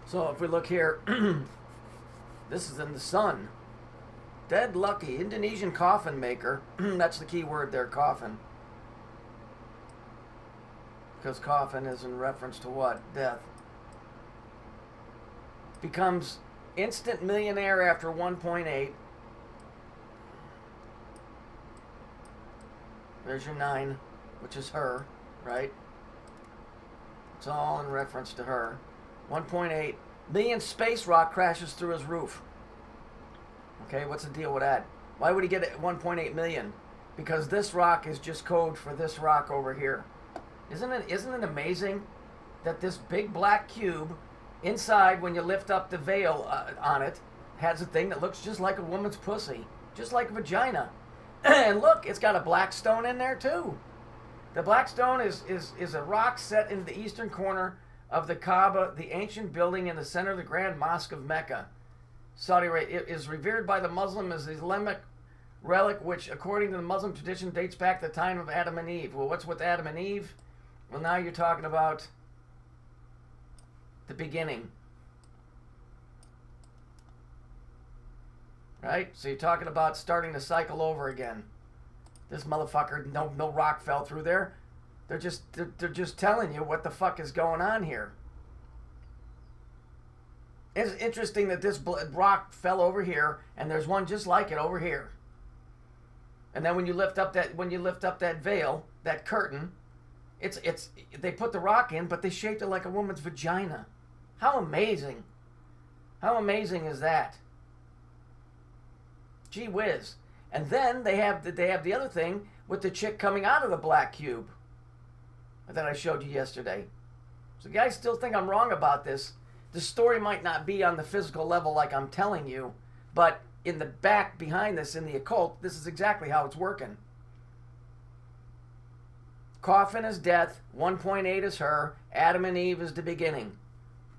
So if we look here, this is in the sun. Dead lucky. Indonesian coffin maker. That's the key word there, coffin. Because coffin is in reference to what? Death. Becomes instant millionaire after 1.8. There's your 9, which is her, right? It's all in reference to her. 1.8 million space rock crashes through his roof. Okay, what's the deal with that? Why would he get 1.8 million? Because this rock is just code for this rock over here. Isn't it amazing that this big black cube inside, when you lift up the veil on it, has a thing that looks just like a woman's pussy, just like a vagina. And look, it's got a black stone in there too. The black stone is a rock set in the eastern corner of the Kaaba, the ancient building in the center of the Grand Mosque of Mecca. Saudi Arabia. It is revered by the Muslim as the Islamic relic, which, according to the Muslim tradition, dates back to the time of Adam and Eve. Well, what's with Adam and Eve? Well, now you're talking about the beginning. Right? So you're talking about starting the cycle over again. This motherfucker, no rock fell through there. They're just telling you what the fuck is going on here. It's interesting that this rock fell over here, and there's one just like it over here. And then when you lift up that veil, that curtain, it's they put the rock in, but they shaped it like a woman's vagina. How amazing! How amazing is that? Gee whiz! And then they have the other thing with the chick coming out of the black cube that I showed you yesterday. So you guys still think I'm wrong about this. The story might not be on the physical level like I'm telling you, but in the back behind this, in the occult, this is exactly how it's working. Coffin is death, 1.8 is her, Adam and Eve is the beginning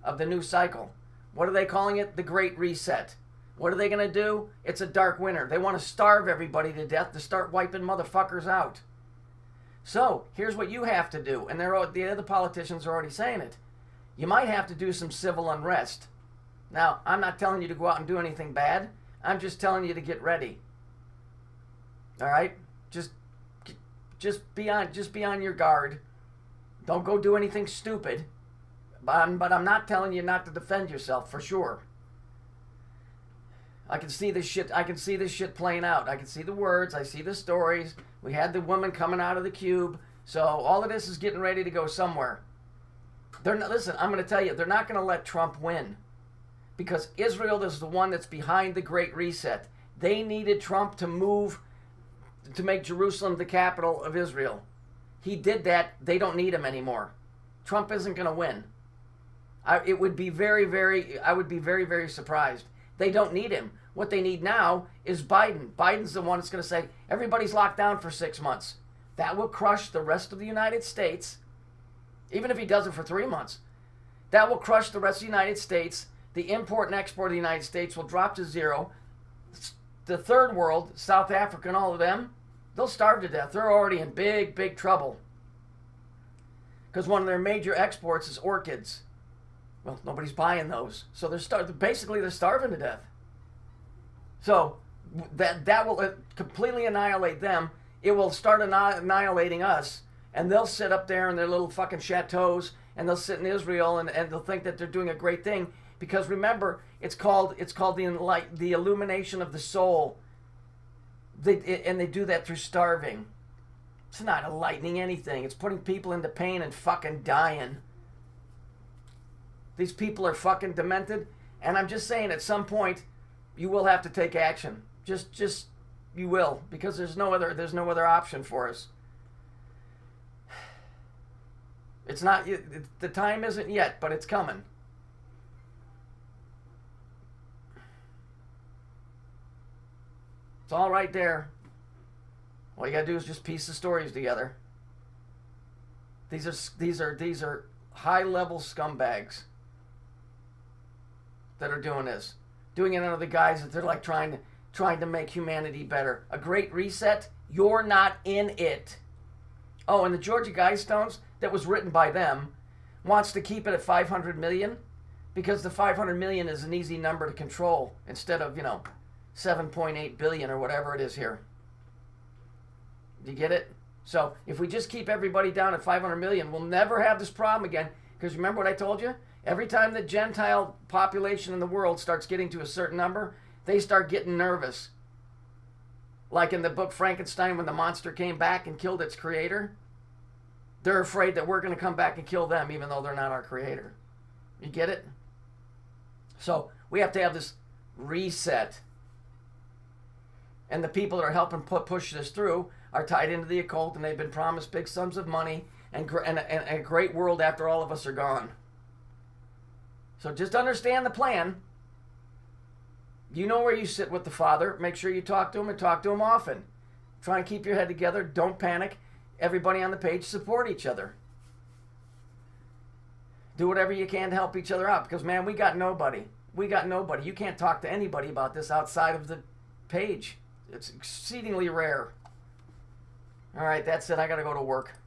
of the new cycle. What are they calling it? The Great Reset. What are they going to do? It's a dark winter. They want to starve everybody to death to start wiping motherfuckers out. So, here's what you have to do, and the other politicians are already saying it. You might have to do some civil unrest. Now, I'm not telling you to go out and do anything bad. I'm just telling you to get ready. All right? Just be on your guard. Don't go do anything stupid. But I'm not telling you not to defend yourself, for sure. I can see this shit playing out. I can see the words. I see the stories. We had the woman coming out of the cube. So all of this is getting ready to go somewhere. Listen, I'm going to tell you, they're not going to let Trump win. Because Israel is the one that's behind the Great Reset. They needed Trump to move to make Jerusalem the capital of Israel. He did that. They don't need him anymore. Trump isn't going to win. I would be very, very surprised. They don't need him. What they need now is Biden. Biden's the one that's going to say, everybody's locked down for 6 months. That will crush the rest of the United States. Even if he does it for 3 months. That will crush the rest of the United States. The import and export of the United States will drop to zero. The third world, South Africa and all of them, they'll starve to death. They're already in big, big trouble. Because one of their major exports is orchids. Well, nobody's buying those. So they're starving to death. So that will completely annihilate them. It will start annihilating us. And they'll sit up there in their little fucking chateaus, and they'll sit in Israel, and they'll think that they're doing a great thing. Because remember, it's called the illumination of the soul. And they do that through starving. It's not enlightening anything. It's putting people into pain and fucking dying. These people are fucking demented, and I'm just saying, at some point, you will have to take action. Just you will, because there's no other option for us. It's not. The time isn't yet, but it's coming. It's all right there. All you gotta do is just piece the stories together. These are high-level scumbags that are doing this, doing it under the guise that they're like trying to make humanity better. A great reset. You're not in it. Oh, and the Georgia Guidestones that was written by them wants to keep it at 500 million. because the 500 million is an easy number to control instead of, 7.8 billion or whatever it is here. Do you get it? So if we just keep everybody down at 500 million, we'll never have this problem again. Because remember what I told you? Every time the Gentile population in the world starts getting to a certain number, they start getting nervous. Like in the book Frankenstein, when the monster came back and killed its creator, they're afraid that we're going to come back and kill them even though they're not our creator. You get it? So we have to have this reset. And the people that are helping push this through are tied into the occult, and they've been promised big sums of money and a great world after all of us are gone. So just understand the plan. You know where you sit with the Father. Make sure you talk to him and talk to him often. Try and keep your head together. Don't panic. Everybody on the page, support each other. Do whatever you can to help each other out, because, man, we got nobody. We got nobody. You can't talk to anybody about this outside of the page. It's exceedingly rare. All right, that's it. I got to go to work.